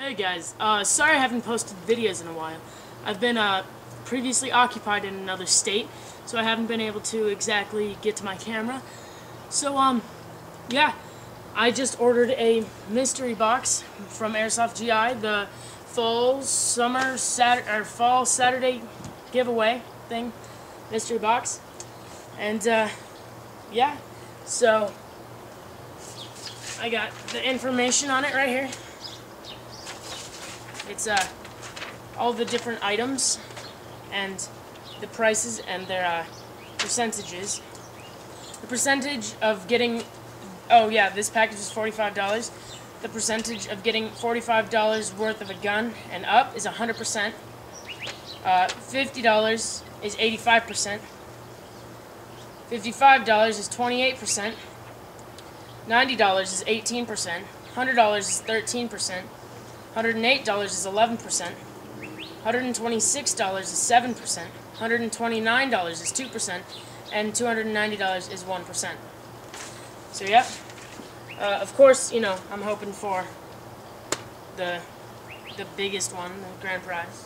Hey guys, sorry I haven't posted videos in a while. I've been previously occupied in another state, so I haven't been able to exactly get to my camera. So yeah, I just ordered a mystery box from Airsoft GI, the fall Saturday giveaway thing, mystery box, and yeah, so I got the information on it right here. It's all the different items and the prices and their percentages. The percentage of getting, oh yeah, this package is $45. The percentage of getting $45 worth of a gun and up is 100%. $50 is 85%. $55 is 28%. $90 is 18%. $100 is 13%. $108 is 11%, $126 is 7%, $129 is 2%, and $290 is 1%. So yeah, of course, you know, I'm hoping for the biggest one, the grand prize.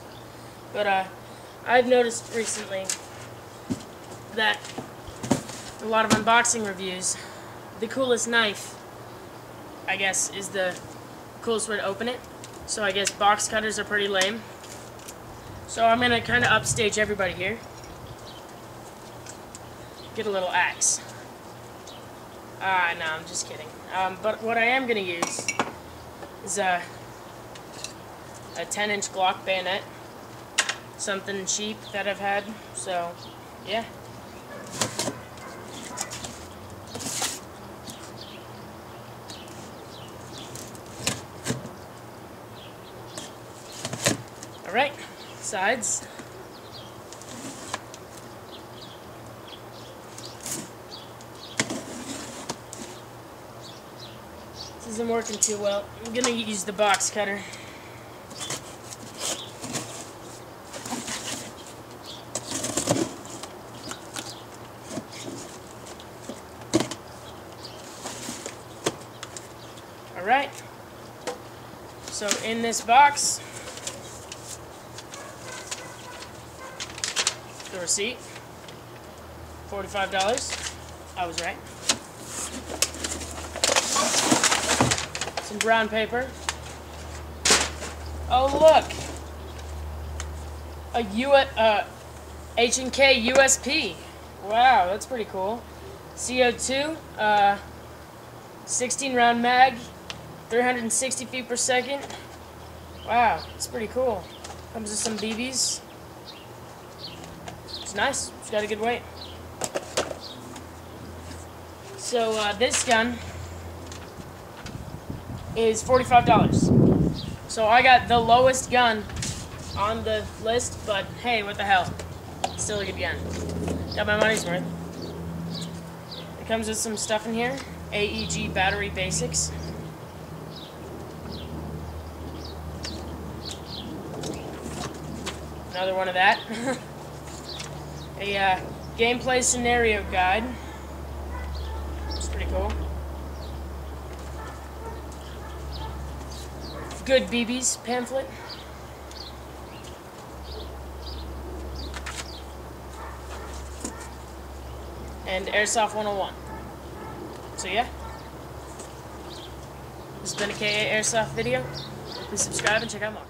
But I've noticed recently that a lot of unboxing reviews, the coolest knife, I guess, is the coolest way to open it. So I guess box cutters are pretty lame. So I'm going to kind of upstage everybody here. Get a little axe. No, I'm just kidding. But what I am going to use is a 10-inch Glock bayonet. Something cheap that I've had. So, yeah. Alright, sides. This isn't working too well. I'm gonna use the box cutter. Alright, so in this box, the receipt, $45. I was right. Some brown paper. Oh look, a H&K USP. Wow, that's pretty cool. CO2, 16 round mag, 360 feet per second. Wow, that's pretty cool. Comes with some BBs. It's nice. It's got a good weight. So this gun is $45. So I got the lowest gun on the list, but hey, what the hell? It's still a good gun. Got my money's worth. It comes with some stuff in here. AEG battery basics. Another one of that. A gameplay scenario guide. It's pretty cool. Good BBs pamphlet. And Airsoft 101. So yeah. This has been a KA Airsoft video. Please subscribe and check out more.